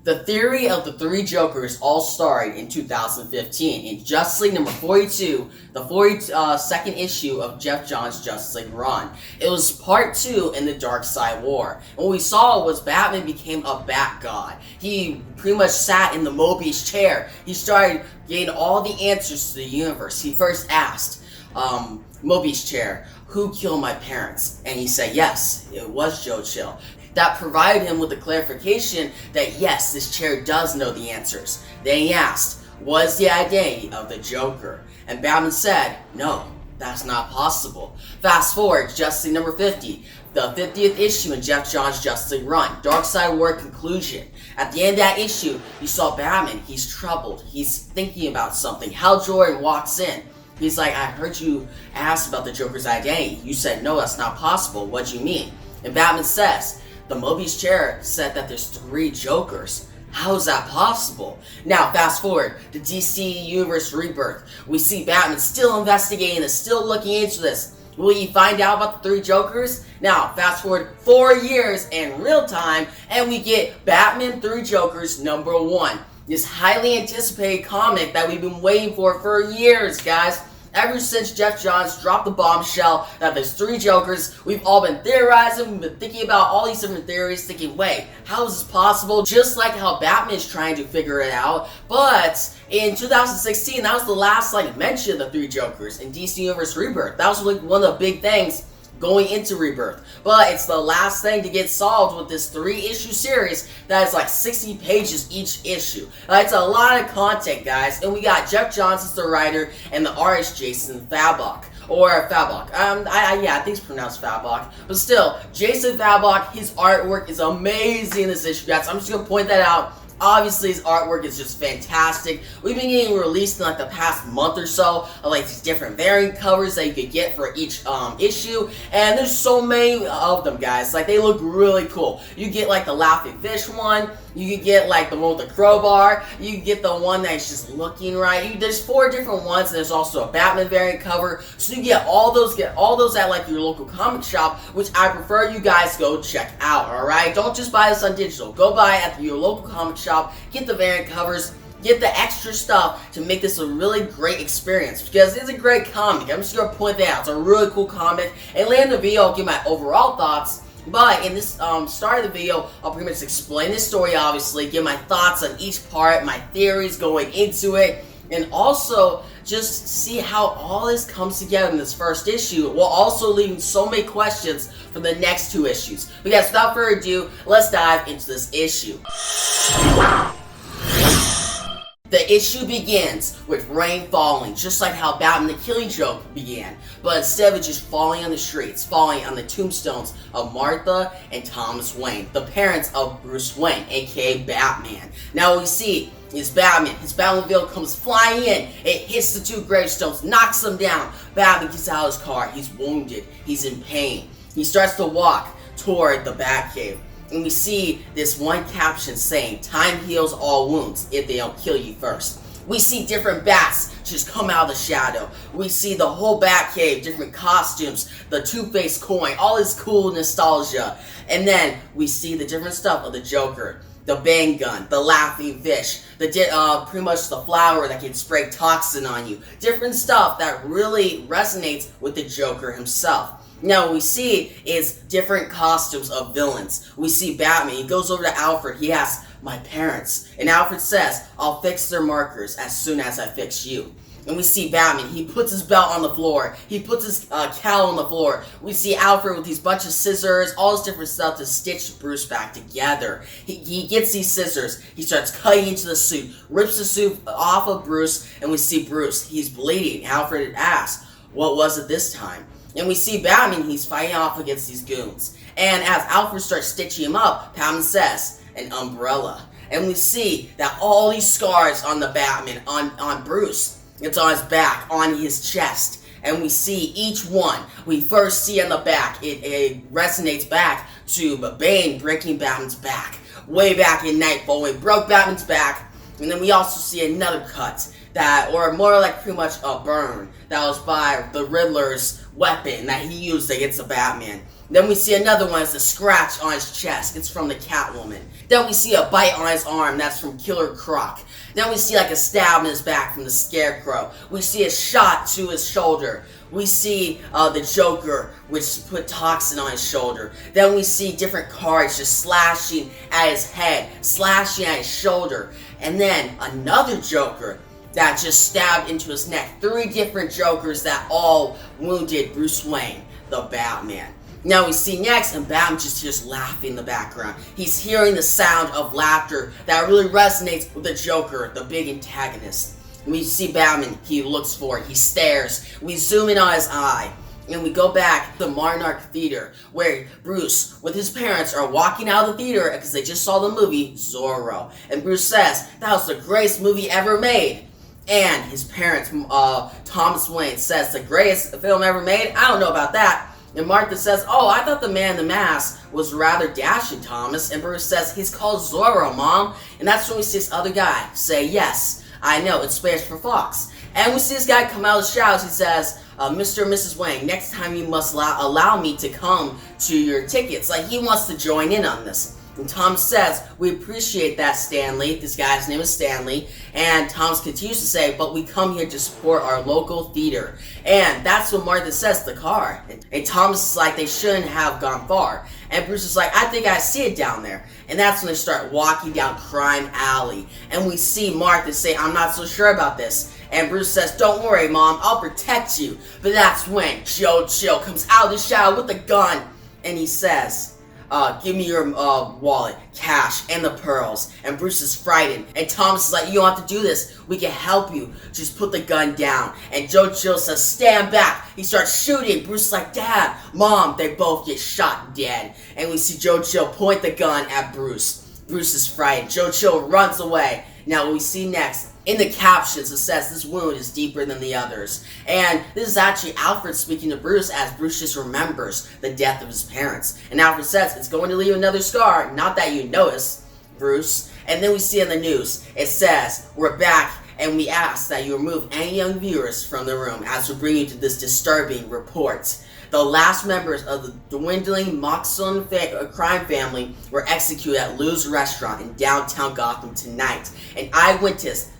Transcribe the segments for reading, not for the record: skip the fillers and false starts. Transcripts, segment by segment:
The theory of the three Jokers all started in 2015 in Justice League number 42, the 42nd issue of Jeff Johns' Justice League run. It was part 2 in the Darkseid War. And what we saw was Batman became a bat god. He pretty much sat in the Mobius chair. He started getting all the answers to the universe. He first asked Mobius chair, "Who killed my parents?" And he said, yes, it was Joe Chill. That provided him with the clarification that yes, this chair does know the answers. Then he asked, what is the identity of the Joker? And Batman said, no, that's not possible. Fast forward to Justice League number 50, the 50th issue in Jeff Johns' Justice League run, Darkseid War conclusion. At the end of that issue, you saw Batman, he's troubled, he's thinking about something. Hal Jordan walks in. He's like, I heard you ask about the Joker's identity. You said, no, that's not possible. What do you mean? And Batman says, the Mobius chair said that there's 3 Jokers. How is that possible? Now, fast forward to DC Universe Rebirth. We see Batman still investigating this, still looking into this. Will he find out about the 3 Jokers? Now, fast forward 4 years in real time, and we get Batman 3 Jokers number 1. This highly anticipated comic that we've been waiting for years, guys. Ever since Jeff Johns dropped the bombshell that there's 3 Jokers, we've all been theorizing, we've been thinking about all these different theories, thinking, wait, how is this possible? Just like how Batman is trying to figure it out. But in 2016, that was the last mention of the 3 Jokers in DC Universe Rebirth. That was one of the big things going into Rebirth. But it's the last thing to get solved with this 3-issue series that is 60 pages each issue. It's a lot of content, guys. And we got Jeff Johns as the writer and the artist Jason Fabok. Or Fabok. I think it's pronounced Fabok. But still, Jason Fabok, his artwork is amazing in this issue, guys. I'm just going to point that out. Obviously, his artwork is just fantastic. We've been getting released in the past month or so of these different variant covers that you could get for each issue, and there's so many of them, guys. They look really cool. You get the Laughing Fish one. You could get the one with the crowbar. You could get the one that's just looking right. There's 4 different ones, and there's also a Batman variant cover. So you get all those at your local comic shop, which I prefer you guys go check out. All right, don't just buy this on digital. Go buy it at your local comic shop. Get the variant covers. Get the extra stuff to make this a really great experience, because it's a great comic. I'm just gonna point that out. It's a really cool comic. And later in the video, I'll give my overall thoughts. But in this start of the video, I'll pretty much explain this story, obviously, give my thoughts on each part, my theories going into it, and also just see how all this comes together in this first issue, while also leaving so many questions for the next 2 issues. But guys, without further ado, let's dive into this issue. The issue begins with rain falling, just like how Batman the Killing Joke began, but instead of it just falling on the streets, falling on the tombstones of Martha and Thomas Wayne, the parents of Bruce Wayne, aka Batman. Now what we see is Batman, his Batmobile comes flying in, it hits the 2 gravestones, knocks them down. Batman gets out of his car, he's wounded, he's in pain. He starts to walk toward the Batcave. And we see this one caption saying, time heals all wounds if they don't kill you first. We see different bats just come out of the shadow. We see the whole Batcave, different costumes, the Two-Face coin, all this cool nostalgia. And then we see the different stuff of the Joker. The bang gun, the laughing fish, pretty much the flower that can spray toxin on you. Different stuff that really resonates with the Joker himself. Now, what we see is different costumes of villains. We see Batman, he goes over to Alfred, he asks, my parents. And Alfred says, I'll fix their markers as soon as I fix you. And we see Batman, he puts his belt on the floor, he puts his cowl on the floor. We see Alfred with these bunch of scissors, all this different stuff to stitch Bruce back together. He gets these scissors, he starts cutting into the suit, rips the suit off of Bruce, and we see Bruce, he's bleeding. Alfred asks, what was it this time? And we see Batman, he's fighting off against these goons. And as Alfred starts stitching him up, Batman says, an umbrella. And we see that all these scars on the Batman, on Bruce, it's on his back, on his chest. And we see each one. We first see on the back, it resonates back to Bane breaking Batman's back. Way back in Nightfall, when he broke Batman's back. And then we also see another cut or more like pretty much a burn that was by the Riddler's weapon that he used against the Batman. Then we see another one, it's a scratch on his chest. It's from the Catwoman. Then we see a bite on his arm. That's from Killer Croc. Then we see like a stab in his back from the Scarecrow. We see a shot to his shoulder. We see the Joker, which put toxin on his shoulder. Then we see different cards just slashing at his head, slashing at his shoulder. And then another Joker that just stabbed into his neck. 3 different Jokers that all wounded Bruce Wayne, the Batman. Now we see next, and Batman just hears laughing in the background. He's hearing the sound of laughter that really resonates with the Joker, the big antagonist. We see Batman, he looks for it, he stares. We zoom in on his eye, and we go back to the Monarch Theater, where Bruce, with his parents, are walking out of the theater because they just saw the movie Zorro. And Bruce says, that was the greatest movie ever made. And his parents, Thomas Wayne, says, the greatest film ever made? I don't know about that. And Martha says, oh, I thought the man in the mask was rather dashing, Thomas. And Bruce says, he's called Zorro, Mom. And that's when we see this other guy say, yes, I know, it's Spanish for fox. And we see this guy come out of the shadows. He says, Mr. and Mrs. Wayne, next time you must allow me to come to your tickets. Like, he wants to join in on this. And Tom says, we appreciate that, Stanley. This guy's name is Stanley. And Tom continues to say, but we come here to support our local theater. And that's what Martha says to the car. And Thomas is like, they shouldn't have gone far. And Bruce is like, I think I see it down there. And that's when they start walking down Crime Alley. And we see Martha say, I'm not so sure about this. And Bruce says, don't worry, Mom, I'll protect you. But that's when Joe Chill comes out of the shadow with a gun. And he says, give me your wallet, cash, and the pearls. And Bruce is frightened. And Thomas is like, you don't have to do this. We can help you. Just put the gun down. And Joe Chill says, stand back. He starts shooting. Bruce is like, Dad, Mom. They both get shot dead. And we see Joe Chill point the gun at Bruce. Bruce is frightened. Joe Chill runs away. Now what we see next, in the captions it says this wound is deeper than the others. And this is actually Alfred speaking to Bruce as Bruce just remembers the death of his parents. And Alfred says, it's going to leave another scar, not that you notice, Bruce. And then we see in the news, it says, we're back and we ask that you remove any young viewers from the room as we bring you to this disturbing report. The last members of the dwindling Moxon crime family were executed at Lou's restaurant in downtown Gotham tonight. An eyewitness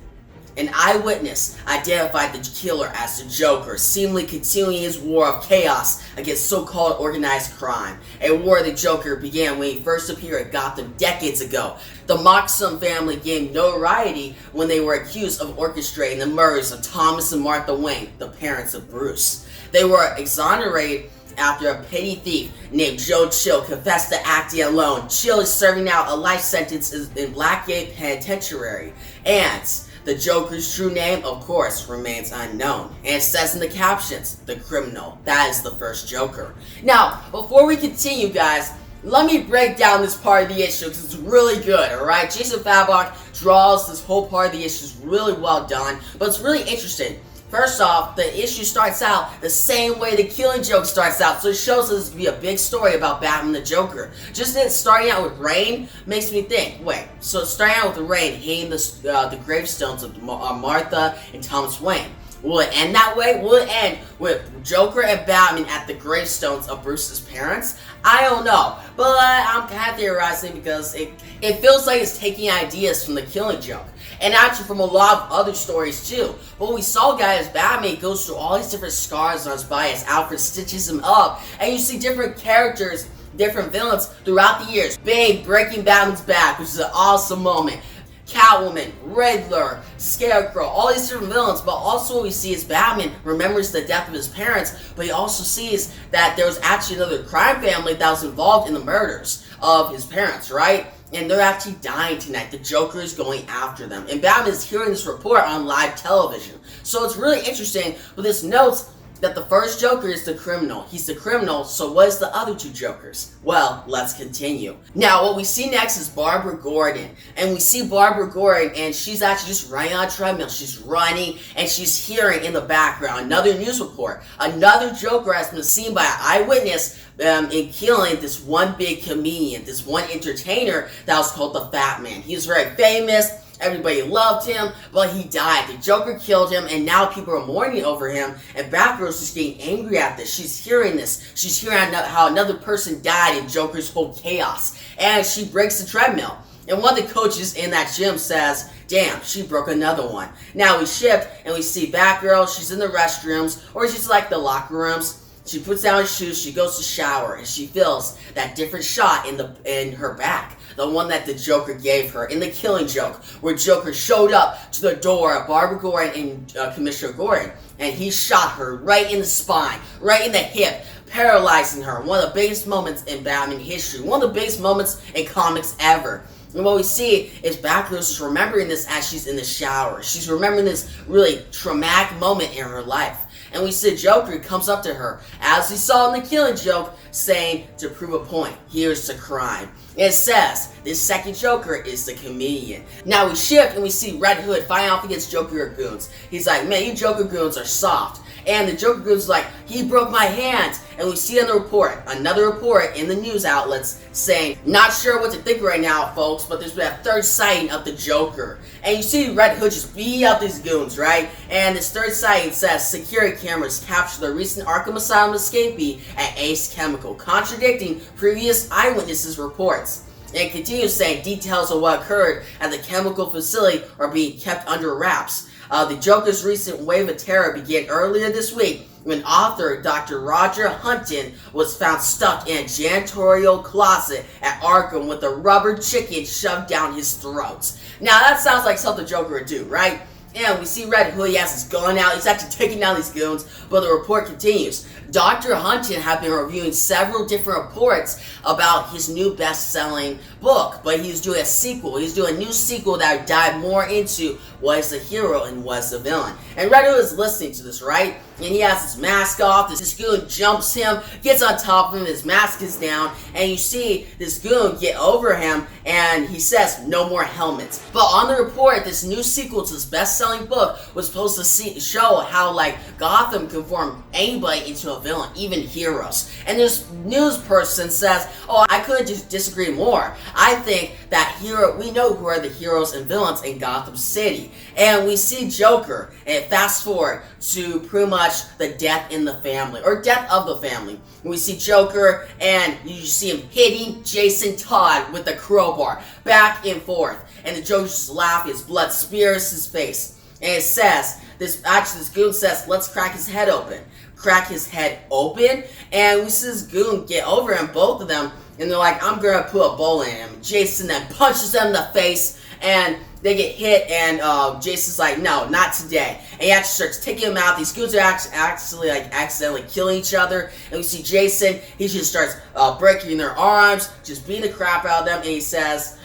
identified the killer as the Joker, seemingly continuing his war of chaos against so-called organized crime. A war the Joker began when he first appeared at Gotham decades ago. The Moxon family gained notoriety when they were accused of orchestrating the murders of Thomas and Martha Wayne, the parents of Bruce. They were exonerated after a petty thief named Joe Chill confessed to acting alone. Chill is serving out a life sentence in Blackgate Penitentiary. And the Joker's true name, of course, remains unknown. And it says in the captions, the criminal. That is the first Joker. Now, before we continue, guys, let me break down this part of the issue because it's really good, alright? Jason Fabok draws this whole part of the issue. It's really well done, but it's really interesting. First off, the issue starts out the same way the Killing Joke starts out, so it shows us to be a big story about Batman the Joker. Just then starting out with rain makes me think, wait, so starting out with the rain hitting the gravestones of Martha and Thomas Wayne. Will it end that way? Will it end with Joker and Batman at the gravestones of Bruce's parents? I don't know, but I'm kind of theorizing because it feels like it's taking ideas from the Killing Joke. And actually from a lot of other stories too. But we saw, guys, Batman goes through all these different scars on his body as Alfred stitches him up. And you see different characters, different villains throughout the years. Bane breaking Batman's back, which is an awesome moment. Catwoman, Riddler, Scarecrow, all these different villains, but also what we see is Batman remembers the death of his parents, but he also sees that there was actually another crime family that was involved in the murders of his parents, right? And they're actually dying tonight. The Joker is going after them. And Batman is hearing this report on live television. So it's really interesting, but this notes that the first Joker is the criminal. He's the criminal, so what is the other two Jokers? Well, let's continue. Now, what we see next is Barbara Gordon. And we see Barbara Gordon, and she's actually just running on a treadmill. She's running, and she's hearing in the background another news report. Another Joker has been seen by an eyewitness in killing this one big comedian, this one entertainer that was called the Fat Man. He was very famous. Everybody loved him, but he died. The Joker killed him, and now people are mourning over him, and Batgirl's just getting angry at this. She's hearing this. She's hearing how another person died in Joker's whole chaos, and she breaks the treadmill. And one of the coaches in that gym says, damn, she broke another one. Now we shift, and we see Batgirl. She's in the restrooms, or she's like the locker rooms. She puts down her shoes, she goes to shower, and she feels that different shot in her back. The one that the Joker gave her in the Killing Joke, where Joker showed up to the door of Barbara Gordon and Commissioner Gordon, and he shot her right in the spine, right in the hip, paralyzing her. One of the biggest moments in Batman history, one of the biggest moments in comics ever. And what we see is Batgirl is remembering this as she's in the shower. She's remembering this really traumatic moment in her life. And we see Joker comes up to her, as we saw in the Killing Joke, saying, to prove a point, here's the crime. And it says, this second Joker is the comedian. Now we shift and we see Red Hood fighting off against Joker goons. He's like, man, you Joker goons are soft. And the Joker goon's like, he broke my hand. And we see another report in the news outlets saying, not sure what to think right now, folks, but there's been a third sighting of the Joker. And you see Red Hood just beat up these goons, right? And this third sighting says, security cameras capture the recent Arkham Asylum escapee at Ace Chemical, contradicting previous eyewitnesses' reports. And it continues saying details of what occurred at the chemical facility are being kept under wraps. The Joker's recent wave of terror began earlier this week when author Dr. Roger Hunton was found stuck in a janitorial closet at Arkham with a rubber chicken shoved down his throat. Now that sounds like something Joker would do, right? And we see Red Hood, he has his gun out, he's actually taking down these goons, but the report continues. Dr. Hunton had been reviewing several different reports about his new best-selling book, but he's doing a sequel. He's doing a new sequel that would dive more into what is the hero and what is the villain. And Red Hood is listening to this, right? And he has his mask off, this goon jumps him, gets on top of him, his mask is down, and you see this goon get over him, and he says, no more helmets. But on the report, this new sequel to this best-selling book was supposed to show how, like, Gotham can form anybody into a villain, even heroes. And this news person says, oh, I couldn't just disagree more. I think that we know who are the heroes and villains in Gotham City. And we see Joker, and fast forward to pretty much the death in the family, or death of the family. And we see Joker, and you see him hitting Jason Todd with a crowbar, back and forth. And the Joker's just laughing, his blood spears his face. And it says, this goon says, let's crack his head open. Crack his head open, and we see this goon get over him, both of them, and they're like, I'm gonna put a bullet in him. Jason then punches them in the face, and they get hit, and Jason's like, no, not today. And he actually starts taking them out. These goons are actually like accidentally killing each other, and we see Jason, he just starts breaking their arms, just beating the crap out of them, and he says,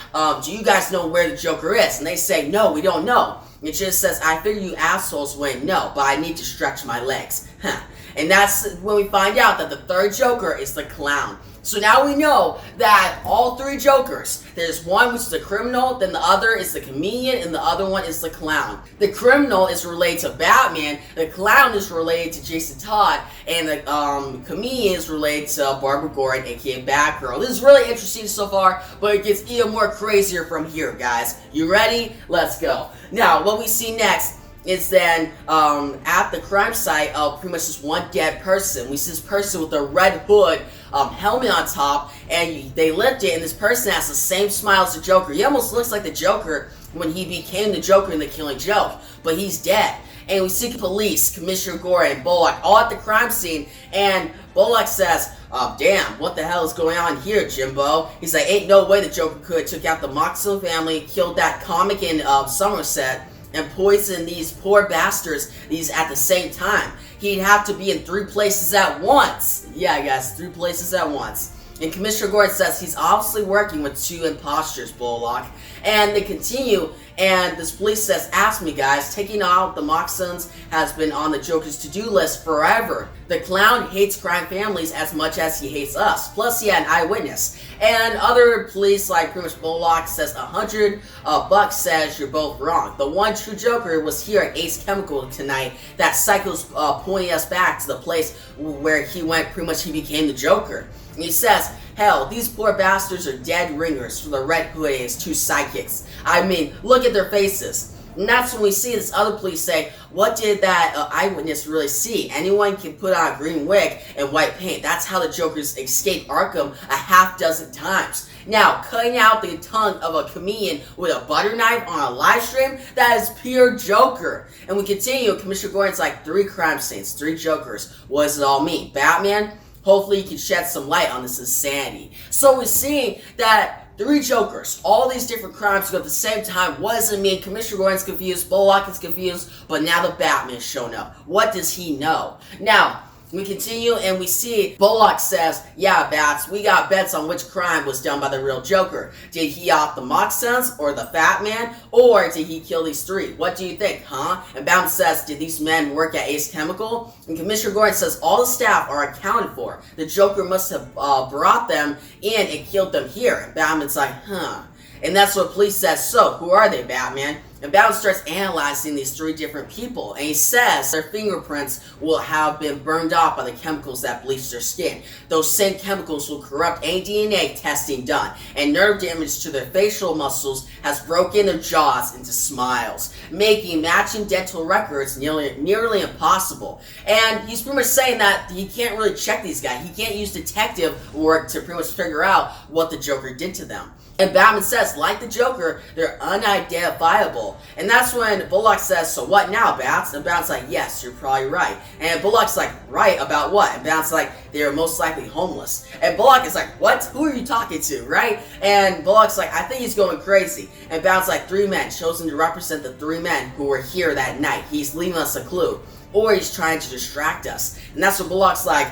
do you guys know where the Joker is? And they say, no, we don't know. It just says, I figure you assholes wouldn't know, but I need to stretch my legs. Huh. And that's when we find out that the third Joker is the Clown. So now we know that all three Jokers, there's one which is the criminal, then the other is the comedian, and the other one is the clown. The criminal is related to Batman, the clown is related to Jason Todd, and the comedian is related to Barbara Gordon, aka Batgirl. This is really interesting so far, but it gets even more crazier from here, guys. You ready? Let's go. Now, what we see next is then at the crime site of pretty much just one dead person. We see this person with a red hood, helmet on top, and they lift it, and this person has the same smile as the Joker. He almost looks like the Joker when he became the Joker in the Killing Joke, but he's dead. And we see police, Commissioner Gordon, and Bullock all at the crime scene, and Bullock says, damn, what the hell is going on here, Jimbo? He's like, ain't no way the Joker could have took out the Moxon family, killed that comic in Somerset, and poison these poor bastards these at the same time. He'd have to be in 3 places at once. Yeah, guys, 3 places at once. And Commissioner Gordon says he's obviously working with 2 imposters, Bullock. And they continue, and this police says, ask me, guys, taking out the Moxons has been on the Joker's to-do list forever. The clown hates crime families as much as he hates us. Plus, he had an eyewitness. And other police, like pretty much Bullock, says $100 says you're both wrong. The one true Joker was here at Ace Chemical tonight. That psycho's pointing us back to the place where he went, pretty much he became the Joker. He says, hell, these poor bastards are dead ringers for the Red Hood and his two sidekicks. I mean, look at their faces. And that's when we see this other police say, what did that eyewitness really see? Anyone can put on a green wig and white paint. That's how the Joker's escaped Arkham a half dozen times. Now, cutting out the tongue of a comedian with a butter knife on a live stream, that is pure Joker. And we continue, Commissioner Gordon's like, 3 crime scenes, 3 Jokers. What does it all mean? Batman? Hopefully you can shed some light on this insanity. So we're seeing that 3 Jokers, all these different crimes go at the same time. What does it mean? Commissioner Gordon's confused, Bullock is confused, but now the Batman's shown up. What does he know? Now, we continue and we see Bullock says, yeah, Bats, we got bets on which crime was done by the real Joker. Did he off the Mock Sons or the Fat Man? Or did he kill these 3? What do you think, huh? And Batman says, did these men work at Ace Chemical? And Commissioner Gordon says, all the staff are accounted for. The Joker must have brought them in and killed them here. And Batman's like, huh. And that's what police says, so who are they, Batman? And Batman starts analyzing these 3 different people, and he says their fingerprints will have been burned off by the chemicals that bleach their skin. Those same chemicals will corrupt any DNA testing done, and nerve damage to their facial muscles has broken their jaws into smiles, making matching dental records nearly impossible. And he's pretty much saying that he can't really check these guys. He can't use detective work to pretty much figure out what the Joker did to them. And Batman says, like the Joker, they're unidentifiable. And that's when Bullock says, so what now, Bats? And Batman's like, yes, you're probably right. And Bullock's like, right, about what? And Batman's like, they're most likely homeless. And Bullock is like, what? Who are you talking to, right? And Bullock's like, I think he's going crazy. And Batman's like, 3 men, chosen to represent the 3 men who were here that night. He's leaving us a clue. Or he's trying to distract us. And that's when Bullock's like,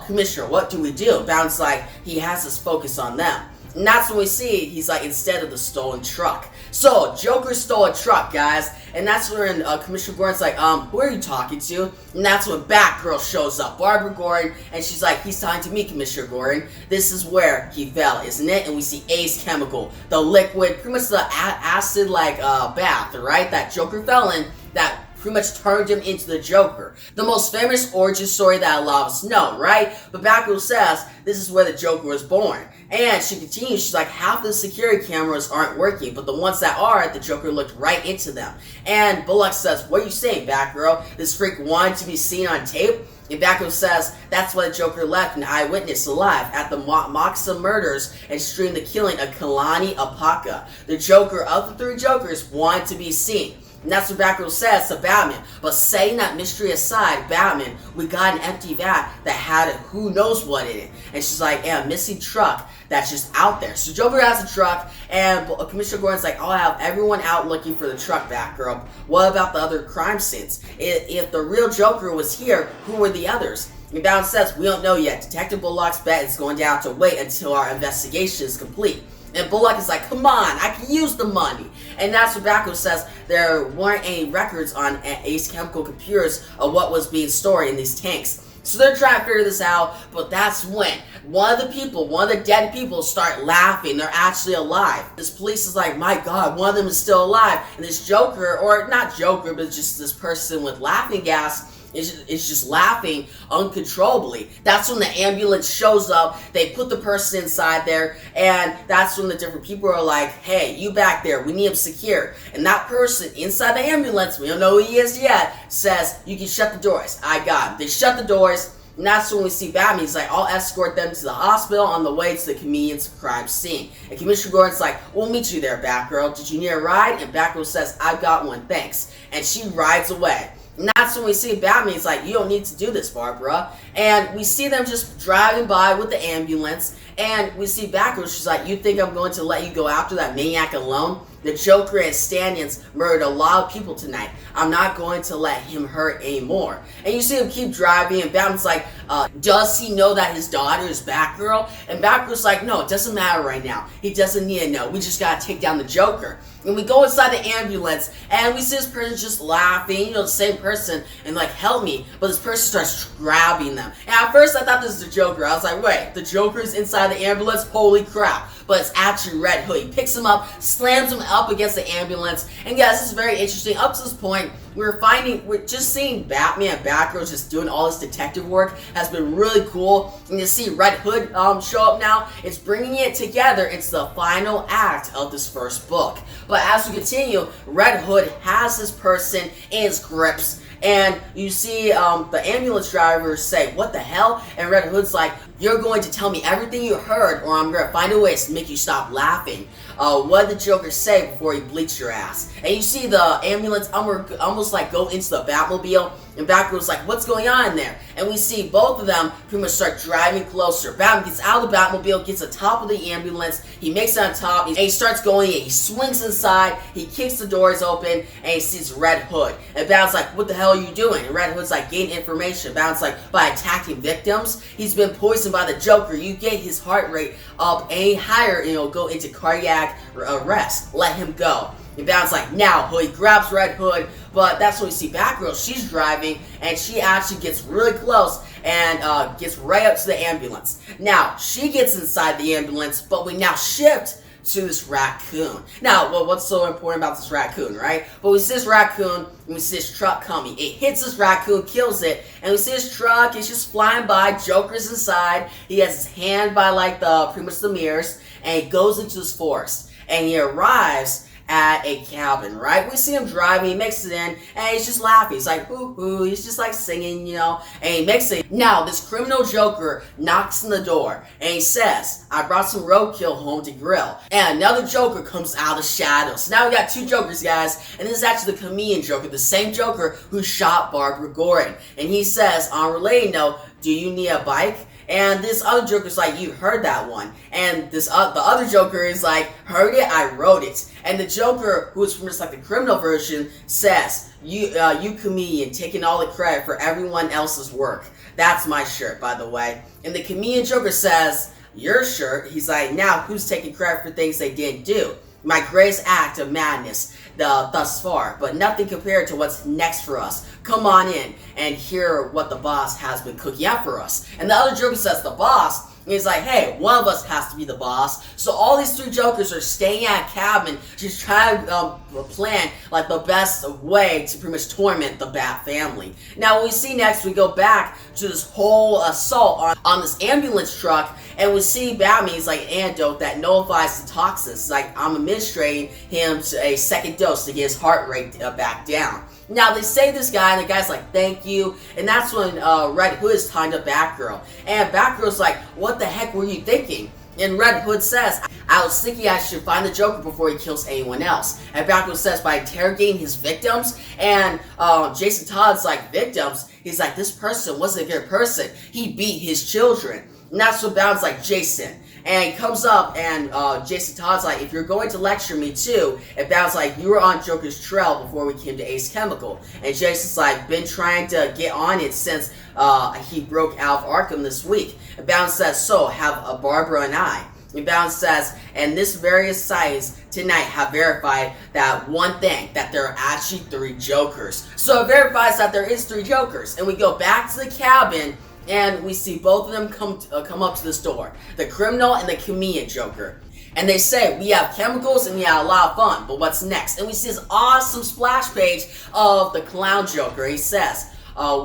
Commissioner, what do we do? Batman's like, he has us focus on them. And that's when we see, he's like, instead of the stolen truck. So, Joker stole a truck, guys. And that's when Commissioner Gordon's like, who are you talking to? And that's when Batgirl shows up, Barbara Gordon. And she's like, he's talking to me, Commissioner Gordon. This is where he fell, isn't it? And we see Ace Chemical, the liquid, pretty much the acid-like bath, right? That Joker fell in, that pretty much turned him into the Joker. The most famous origin story that a lot of us know, right? But Batgirl says this is where the Joker was born. And she continues, she's like, half the security cameras aren't working, but the ones that are, the Joker looked right into them. And Bullock says, what are you saying, Batgirl? This freak wanted to be seen on tape? And Batgirl says, that's why the Joker left an eyewitness alive at the Moxa murders and streamed the killing of Kalani Apaka. The Joker of the 3 Jokers wanted to be seen. And that's what Batgirl says to Batman. But setting that mystery aside, Batman, we got an empty vat that had who knows what in it. And she's like, yeah, a missing truck that's just out there. So Joker has a truck, and Commissioner Gordon's like, I'll have everyone out looking for the truck, Batgirl. What about the other crime scenes? If the real Joker was here, who were the others? And Batman says, we don't know yet. Detective Bullock's bet is going to have to wait until our investigation is complete. And Bullock is like, come on, I can use the money. And that's what Batgirl says, there weren't any records on Ace Chemical computers of what was being stored in these tanks. So they're trying to figure this out, but that's when one of the dead people start laughing. They're actually alive. This police is like, my God, one of them is still alive. And this Joker, or not Joker, but just this person with laughing gas, is just laughing uncontrollably. That's when the ambulance shows up, they put the person inside there, and that's when the different people are like, hey, you back there, we need him secure. And that person inside the ambulance, we don't know who he is yet, says, you can shut the doors. I got him. They shut the doors, and that's when we see Batman. He's like, I'll escort them to the hospital on the way to the comedian's crime scene. And Commissioner Gordon's like, we'll meet you there, Batgirl. Did you need a ride? And Batgirl says, I've got one, thanks. And she rides away. And that's when we see Batman. He's like, you don't need to do this, Barbara. And we see them just driving by with the ambulance. And we see Batgirl. She's like, you think I'm going to let you go after that maniac alone? The Joker and stand-ins murdered a lot of people tonight. I'm not going to let him hurt anymore. And you see him keep driving, and Batman's like, does he know that his daughter is Batgirl? And Batgirl's like, no, it doesn't matter right now. He doesn't need to know. We just gotta take down the Joker. And we go inside the ambulance, and we see this person just laughing, the same person, and like, help me. But this person starts grabbing them. And at first I thought this was the Joker. I was like, wait, the Joker's inside the ambulance? Holy crap. but it's actually Red Hood. He picks him up, slams him up against the ambulance, and guys, this is very interesting. Up to this point, we're just seeing Batman and Batgirl just doing all this detective work has been really cool. And you see Red Hood show up now. It's bringing it together into the final act of this first book. But as we continue, Red Hood has this person in his grips, and you see the ambulance driver say, "What the hell?" And Red Hood's like, "You're going to tell me everything you heard, or I'm going to find a way to make you stop laughing." What did the Joker say before he bleached your ass? And you see the ambulance almost like go into the Batmobile, and Batgirl's like, "What's going on in there?" And we see both of them pretty much start driving closer. Batman gets out of the Batmobile, gets on top of the ambulance, he makes it on top, and he starts going in. He swings inside, he kicks the doors open, and he sees Red Hood. And Batman's like, "What the hell are you doing?" And Red Hood's like, "Gain information." Batman's like, "By attacking victims? He's been poisoned by the Joker. You get his heart rate up any higher, and he'll go into cardiac arrest. Let him go." And Batman's like, "Now." He grabs Red Hood, but that's when we see Batgirl. She's driving, and she actually gets really close and gets right up to the ambulance. Now, she gets inside the ambulance, but we now shift to this raccoon. Now, well, what's so important about this raccoon, right? But we see this raccoon, and we see this truck coming. It hits this raccoon, kills it, and we see this truck, it's just flying by, Joker's inside, he has his hand by like pretty much the mirrors, and he goes into this forest, and he arrives at a cabin, right? We see him driving, he makes it in, and he's just laughing. He's like, hoo hoo, he's just like singing, you know, and he makes it. Now, this criminal Joker knocks on the door, and he says, "I brought some roadkill home to grill." And another Joker comes out of the shadows. So now we got two Jokers, guys, and this is actually the comedian Joker, the same Joker who shot Barbara Gordon. And he says, on a related note, "Do you need a bike?" And this other Joker's like, "You heard that one." And this the other Joker is like, "Heard it, I wrote it." And the Joker, who is from just like the criminal version, says, you comedian, taking all the credit for everyone else's work. That's my shirt, by the way." And the comedian Joker says, "Your shirt?" He's like, "Now who's taking credit for things they didn't do? My greatest act of madness thus far, but nothing compared to what's next for us. Come on in and hear what the boss has been cooking up for us." And the other Joker says, "The boss?" And he's like, "Hey, one of us has to be the boss." So all these three Jokers are staying at a cabin, just trying to plan like the best way to pretty much torment the Bat family. Now, what we see next, we go back to this whole assault on this ambulance truck, and we see Batman, he's like an antidote that nullifies the toxins. It's like, I'm administering him to a second dose to get his heart rate back down. Now, they save this guy, and the guy's like, "Thank you." And that's when Red Hood is talking to Batgirl. And Batgirl's like, "What the heck were you thinking?" And Red Hood says, "I was thinking I should find the Joker before he kills anyone else." And Batgirl says, "By interrogating his victims." And Jason Todd's like, "Victims?" He's like, "This person wasn't a good person. He beat his children." And that's when Batman's like, "Jason." And he comes up, and Jason Todd's like, "If you're going to lecture me too," and Batman's like, "You were on Joker's trail before we came to Ace Chemical." And Jason's like, "Been trying to get on it since he broke out of Arkham this week." And Batman says, "So have Barbara and I." And Batman says, "And this various sites tonight have verified that one thing, that there are actually three Jokers." So it verifies that there is three Jokers. And we go back to the cabin, and we see both of them come up to this door, the criminal and the comedian Joker. And they say, "We have chemicals and we had a lot of fun, but what's next?" And we see this awesome splash page of the clown Joker. He says,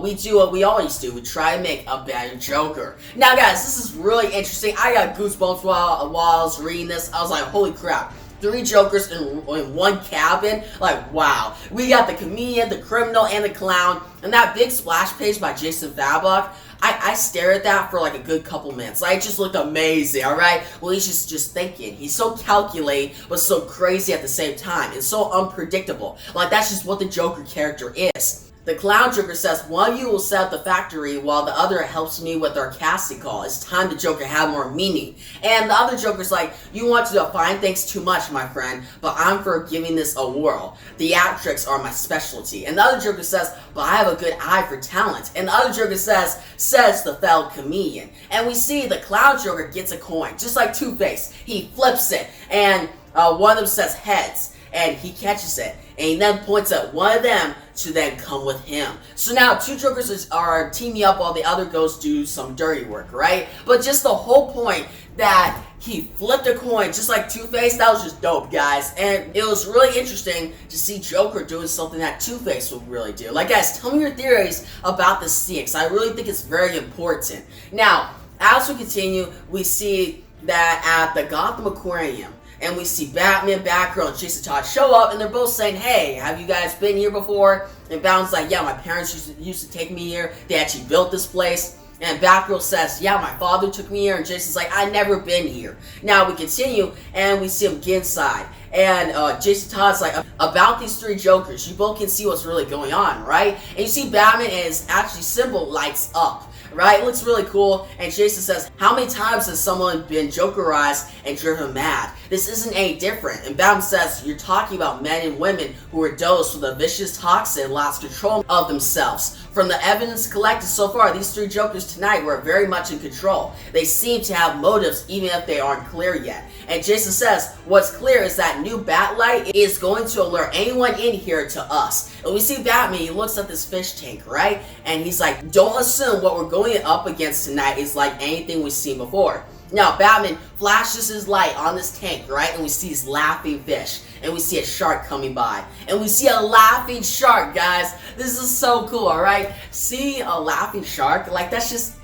"We do what we always do. We try to make a better Joker." Now, guys, this is really interesting. I got goosebumps while I was reading this. I was like, holy crap. Three Jokers in one cabin? Like, wow. We got the comedian, the criminal, and the clown. And that big splash page by Jason Fabok, I stared at that for like a good couple minutes. Like, it just looked amazing, alright? Well, he's just thinking. He's so calculated, but so crazy at the same time. It's so unpredictable. Like, that's just what the Joker character is. The clown Joker says, "One of you will set up the factory while the other helps me with our casting call. It's time the Joker had more meaning." And the other Joker's like, "You want to define things too much, my friend, but I'm for giving this a whirl. Theatrics are my specialty." And the other Joker says, "But I have a good eye for talent." And the other Joker says the failed comedian. And we see the clown Joker gets a coin, just like Two-Face. He flips it, and one of them says heads, and he catches it. And he then points at one of them to then come with him. So now two Jokers are teaming up while the other goes do some dirty work, right? But just the whole point, that he flipped a coin just like Two-Face. That was just dope, guys. And it was really interesting to see Joker doing something that Two-Face would really do. Like, guys, tell me your theories about this scene, because I really think it's very important. Now, as we continue, we see that at the Gotham Aquarium, and we see Batman, Batgirl, and Jason Todd show up, and they're both saying, hey, have you guys been here before? And Batman's like, yeah, my parents used to take me here. They actually built this place. And Batgirl says, yeah, my father took me here. And Jason's like, I've never been here. Now we continue, and we see him get inside. And Jason Todd's like, about these three Jokers, you both can see what's really going on, right? And you see Batman, and his actually symbol lights up. Right? It looks really cool. And Jason says, how many times has someone been Jokerized and driven mad? This isn't any different. And Batman says, you're talking about men and women who were dosed with a vicious toxin and lost control of themselves. From the evidence collected so far, these three Jokers tonight were very much in control. They seem to have motives even if they aren't clear yet. And Jason says, what's clear is that new Batlight is going to alert anyone in here to us. And we see Batman, he looks at this fish tank, right? And he's like, don't assume what we're going up against tonight is like anything we've seen before. Now, Batman flashes his light on this tank, right? And we see these laughing fish. And we see a shark coming by. And we see a laughing shark, guys. This is so cool, alright? Seeing a laughing shark, like, that's just...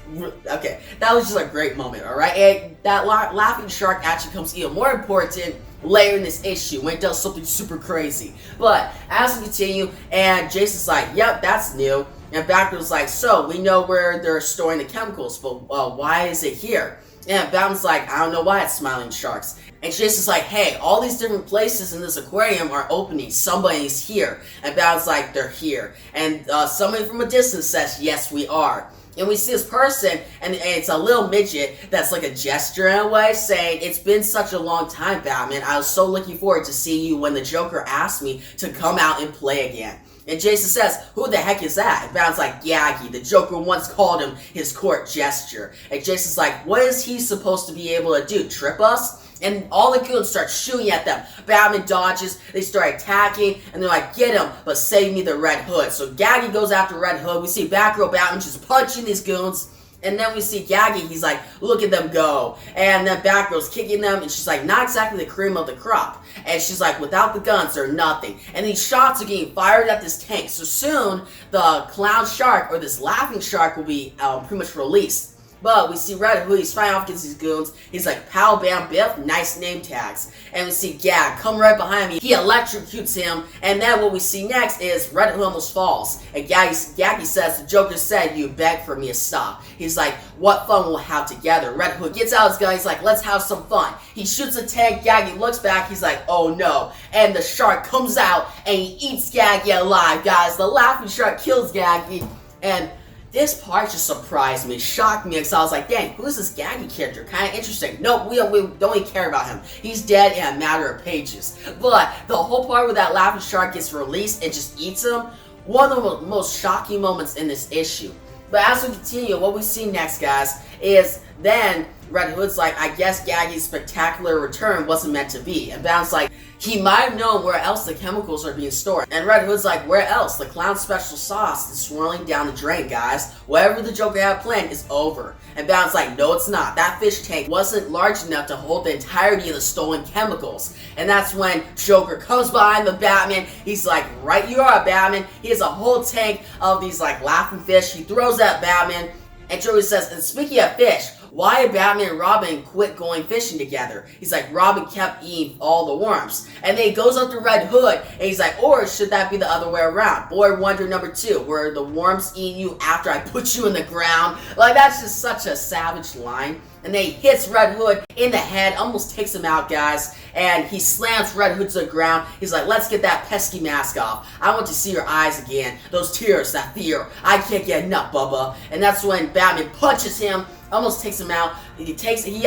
Okay, that was just a great moment, alright? And that laughing shark actually comes even more important later in this issue when it does something super crazy. But as we continue, and Jason's like, yep, that's new. And Batgirl's like, so, we know where they're storing the chemicals, but why is it here? And Batman's like, I don't know why it's smiling sharks. And Jason's like, hey, all these different places in this aquarium are opening. Somebody's here. And Batman's like, they're here. And somebody from a distance says, yes, we are. And we see this person, and it's a little midget that's like a gesture in a way, saying, it's been such a long time, Batman. I was so looking forward to seeing you when the Joker asked me to come out and play again. And Jason says, who the heck is that? And Batman's like, Yagi. The Joker once called him his court gesture. And Jason's like, what is he supposed to be able to do? Trip us? And all the goons start shooting at them. Batman dodges, they start attacking, and they're like, get him, but save me the Red Hood. So Gaggy goes after Red Hood. We see Batgirl, Batman just punching these goons. And then we see Gaggy, he's like, look at them go. And then Batgirl's kicking them, and she's like, not exactly the cream of the crop. And she's like, without the guns, they're nothing. And these shots are getting fired at this tank. So soon, the clown shark, or this laughing shark, will be pretty much released. But we see Red Hood, he's fighting off against these goons. He's like, pow, bam, biff, nice name tags. And we see Gag come right behind me. He electrocutes him. And then what we see next is Red Hood almost falls. And Gaggy says, the Joker said you begged for me to stop. He's like, what fun we'll have together. Red Hood gets out his gun. He's like, let's have some fun. He shoots a tank. Gaggy looks back. He's like, oh no. And the shark comes out and he eats Gaggy alive, guys. The laughing shark kills Gaggy. And this part just surprised me, shocked me, because I was like, dang, who is this Gaggy character? Kind of interesting. No, we don't even care about him. He's dead in a matter of pages. But the whole part where that laughing shark gets released and just eats him, one of the most shocking moments in this issue. But as we continue, what we see next, guys, is then Red Hood's like, I guess Gaggy's spectacular return wasn't meant to be. And Batman's like, he might have known where else the chemicals are being stored. And Red Hood's like, where else? The clown special sauce is swirling down the drain, guys. Whatever the Joker had planned is over. And Batman's like, no, it's not. That fish tank wasn't large enough to hold the entirety of the stolen chemicals. And that's when Joker comes behind the Batman. He's like, right you are, Batman. He has a whole tank of these like laughing fish. He throws at Batman. And Joker says, and speaking of fish, why did Batman and Robin quit going fishing together? He's like, Robin kept eating all the worms. And then he goes up to Red Hood, and he's like, or should that be the other way around? Boy wonder number 2, were the worms eating you after I put you in the ground? Like, that's just such a savage line. And then he hits Red Hood in the head, almost takes him out, guys. And he slams Red Hood to the ground. He's like, let's get that pesky mask off. I want to see your eyes again. Those tears, that fear. I can't get enough, Bubba. And that's when Batman punches him, almost takes him out. He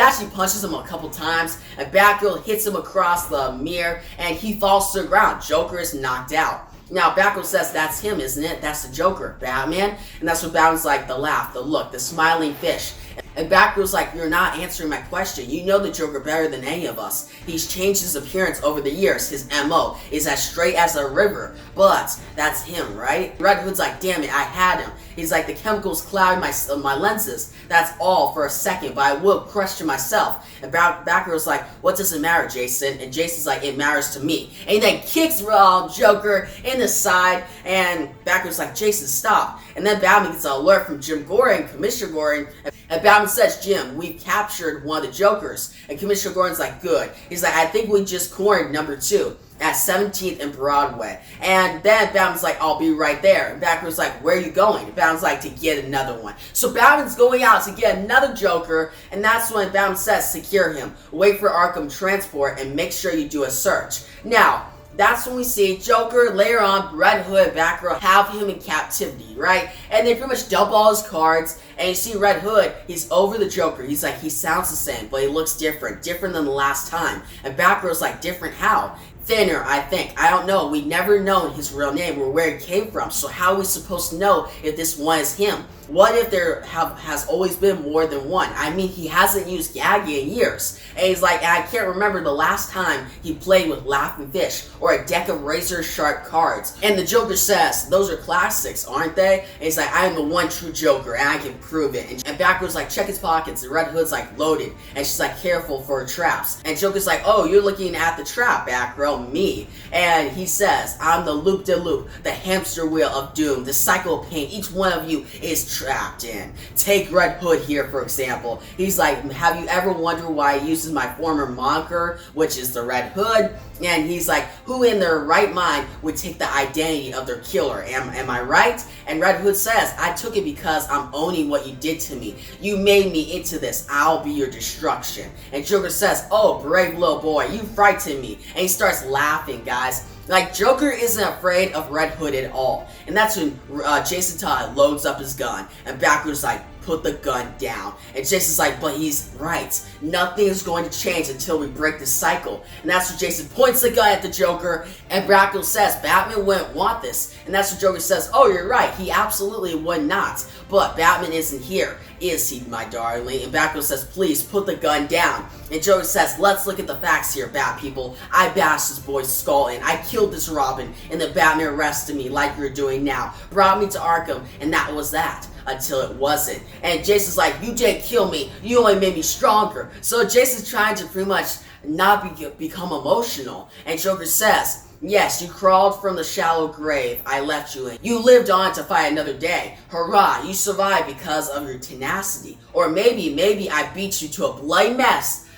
actually punches him a couple times. And Batgirl hits him across the mirror, and he falls to the ground. Joker is knocked out. Now, Batgirl says, that's him, isn't it? That's the Joker, Batman. And that's when Batman's like, the laugh, the look, the smiling fish. And Batgirl's like, you're not answering my question. You know the Joker better than any of us. He's changed his appearance over the years. His MO is as straight as a river. But that's him, right? Red Hood's like, damn it, I had him. He's like, the chemicals cloud my lenses. That's all for a second, but I will question myself. And Batgirl's like, what does it matter, Jason? And Jason's like, it matters to me. And he then kicks Joker in the side, and Batgirl's like, Jason, stop. And then Batman gets an alert from Jim Gordon, Commissioner Gordon, and Batman says, Jim, we've captured one of the Jokers. And Commissioner Gordon's like, good. He's like, I think we just cornered number 2 at 17th and Broadway. And then Batman's like, I'll be right there. And Batgirl's like, where are you going? And Batman's like, to get another one. So Batman's going out to get another Joker, and that's when Batman says, secure him, wait for Arkham transport, and make sure you do a search. Now, that's when we see Joker, later on, Red Hood, Batgirl have him in captivity, right? And they pretty much dump all his cards, and you see Red Hood, he's over the Joker. He's like, he sounds the same, but he looks different than the last time. And Batgirl's like, different how? Thinner, I think. I don't know. We've never known his real name or where he came from, so how are we supposed to know if this one is him? What if there has always been more than one? I mean, he hasn't used Yagi in years. And he's like, I can't remember the last time he played with Laughing Fish or a deck of razor-sharp cards. And the Joker says, those are classics, aren't they? And he's like, I am the one true Joker, and I can prove it. And Batgirl's like, check his pockets. And Red Hood's like, loaded. And she's like, careful for traps. And Joker's like, oh, you're looking at the trap, Batgirl, me. And he says, I'm the loop-de-loop, the hamster wheel of doom, the cycle of pain. Each one of you is trapped in. Take Red Hood here, for example. He's like, have you ever wondered why he uses my former moniker, which is the Red Hood? And he's like, who in their right mind would take the identity of their killer? Am I right? And Red Hood says, I took it because I'm owning what you did to me. You made me into this. I'll be your destruction. And Joker says, oh, brave little boy, you frightened me. And he starts laughing, guys. Like, Joker isn't afraid of Red Hood at all. And that's when Jason Todd loads up his gun. And Batgirl's like, put the gun down. And Jason's like, but he's right. Nothing is going to change until we break the cycle. And that's when Jason points the gun at the Joker. And Batgirl says, Batman wouldn't want this. And that's when Joker says, oh, you're right. He absolutely would not. But Batman isn't here, is he, my darling? And Batgirl says, please, put the gun down. And Joker says, let's look at the facts here, Bat people. I bashed this boy's skull in. I killed this Robin. And the Batman arrested me like you're doing now. Brought me to Arkham. And that was that. Until it wasn't. And Jason's like, you didn't kill me, you only made me stronger. So Jason's trying to pretty much not become emotional. And Joker says, yes, you crawled from the shallow grave I left you in. You lived on to fight another day. Hurrah, you survived because of your tenacity. Or maybe I beat you to a bloody mess.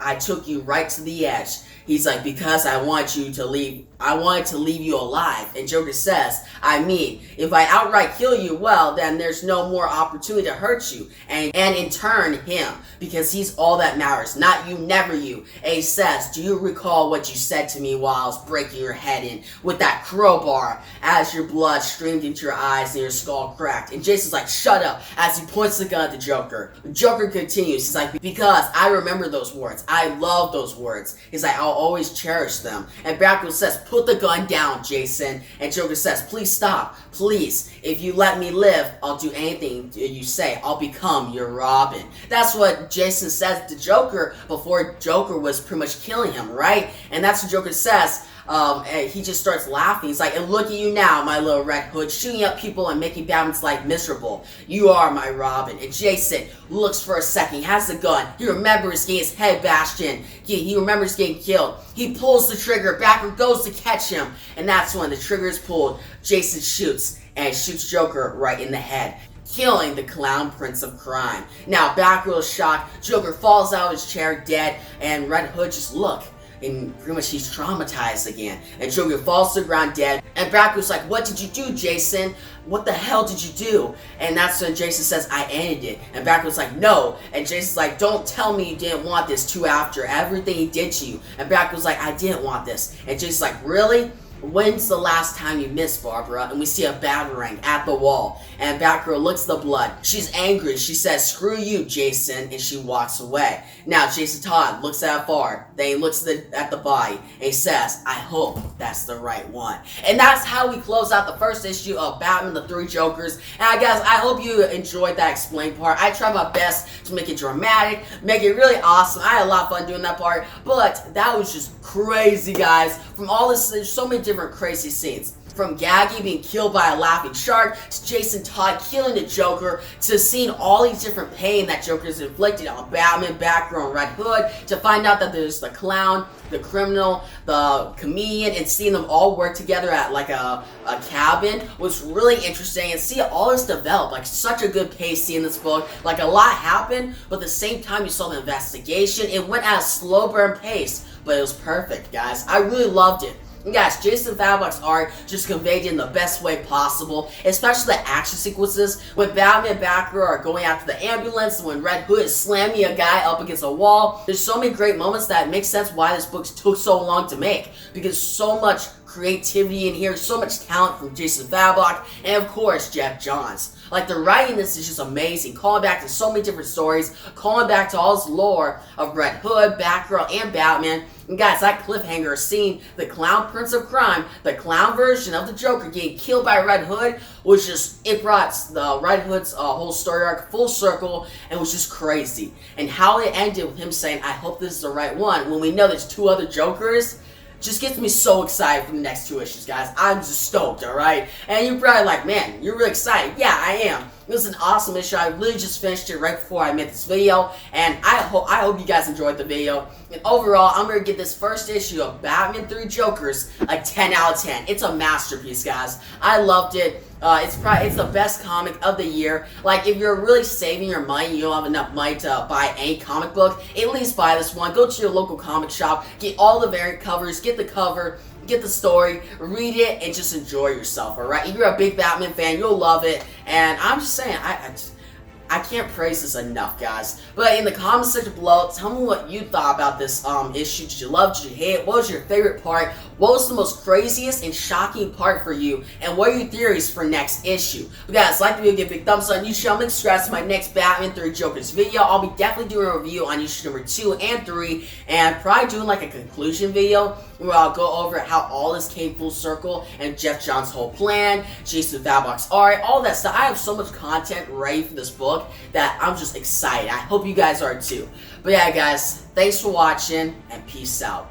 I took you right to the edge. He's like, because I wanted to leave you alive. And Joker says, I mean, if I outright kill you, well, then there's no more opportunity to hurt you. And in turn, him. Because he's all that matters. Not you, never you. And he says, do you recall what you said to me while I was breaking your head in with that crowbar as your blood streamed into your eyes and your skull cracked? And Jason's like, shut up, as he points the gun at the Joker. Joker continues. He's like, because I remember those words. I love those words. He's like, I'll always cherish them. And Batgirl says, put the gun down, Jason. And Joker says, please stop. Please. If you let me live, I'll do anything you say. I'll become your Robin. That's what Jason says to Joker before Joker was pretty much killing him, right? And that's what Joker says. And he just starts laughing. He's like, and look at you now, my little Red Hood, shooting up people and making Batman's life miserable. You are my Robin. And Jason looks for a second. He has the gun. He remembers getting his head bashed in. He remembers getting killed. He pulls the trigger. Batgirl goes to catch him. And that's when the trigger is pulled. Jason shoots. And shoots Joker right in the head, killing the clown prince of crime. Now, Batgirl is shocked. Joker falls out of his chair dead. And Red Hood just look. And pretty much he's traumatized again. And Joker falls to the ground dead. And Batgirl's like, what did you do, Jason? What the hell did you do? And that's when Jason says, I ended it. And Batgirl's like, no. And Jason's like, don't tell me you didn't want this too after everything he did to you. And Batgirl's like, I didn't want this. And Jason's like, really? when's the last time you missed, Barbara? And we see a batarang at the wall, and Batgirl looks at the blood. She's angry. She says, screw you, Jason, and she walks away. Now, Jason Todd looks at far, then he looks at the body, and he says, I hope that's the right one. And that's how we close out the first issue of Batman the Three Jokers. And guys, I hope you enjoyed that explain part. I tried my best to make it dramatic, make it really awesome. I had a lot of fun doing that part, but that was just crazy, guys. From all this, there's so many different crazy scenes. From Gaggy being killed by a laughing shark, to Jason Todd killing the Joker, to seeing all these different pain that Joker's inflicted on Batman, Batgirl, and Red Hood, to find out that there's the clown, the criminal, the comedian, and seeing them all work together at like a cabin was really interesting, and see all this develop, like such a good pace in this book. Like a lot happened, but at the same time you saw the investigation. It went at a slow burn pace, but it was perfect, guys. I really loved it. And guys, Jason Fabok's art just conveyed in the best way possible, especially the action sequences when Batman and Batgirl are going after the ambulance, and when Red Hood is slamming a guy up against a wall. There's so many great moments that make sense why this book took so long to make, because so much creativity in here, so much talent from Jason Fabok, and of course, Jeff Johns. Like, the writing in this is just amazing, calling back to so many different stories, calling back to all this lore of Red Hood, Batgirl, and Batman. And guys, that cliffhanger seeing the clown prince of crime, the clown version of the Joker getting killed by Red Hood, was just, it brought the Red Hood's whole story arc full circle, and was just crazy. And how it ended with him saying, I hope this is the right one, when we know there's two other Jokers, just gets me so excited for the next two issues, guys. I'm just stoked, alright? And you're probably like, man, you're really excited. Yeah, I am. It was an awesome issue. I really just finished it right before I made this video, and I hope you guys enjoyed the video. And overall, I'm going to give this first issue of Batman 3 Jokers a 10 out of 10. It's a masterpiece, guys. I loved it. It's the best comic of the year. Like, if you're really saving your money, you don't have enough money to buy any comic book, at least buy this one. Go to your local comic shop, get all the variant covers, get the cover, get the story, read it, and just enjoy yourself, alright? If you're a big Batman fan, you'll love it. And I'm just saying, I can't praise this enough, guys. But in the comment section below, tell me what you thought about this issue. Did you love it? Did you hate it? What was your favorite part? What was the most craziest and shocking part for you? And what are your theories for next issue? But guys, like the video, give a big thumbs up. You should make subscribe to my next Batman 3 Jokers video. I'll be definitely doing a review on issue number 2 and 3, and probably doing like a conclusion video where I'll go over how all this came full circle, and Jeff Johns' whole plan, Jason Fabok's art, all that stuff. I have so much content ready for this book that I'm just excited. I hope you guys are too. But yeah, guys, thanks for watching, and peace out.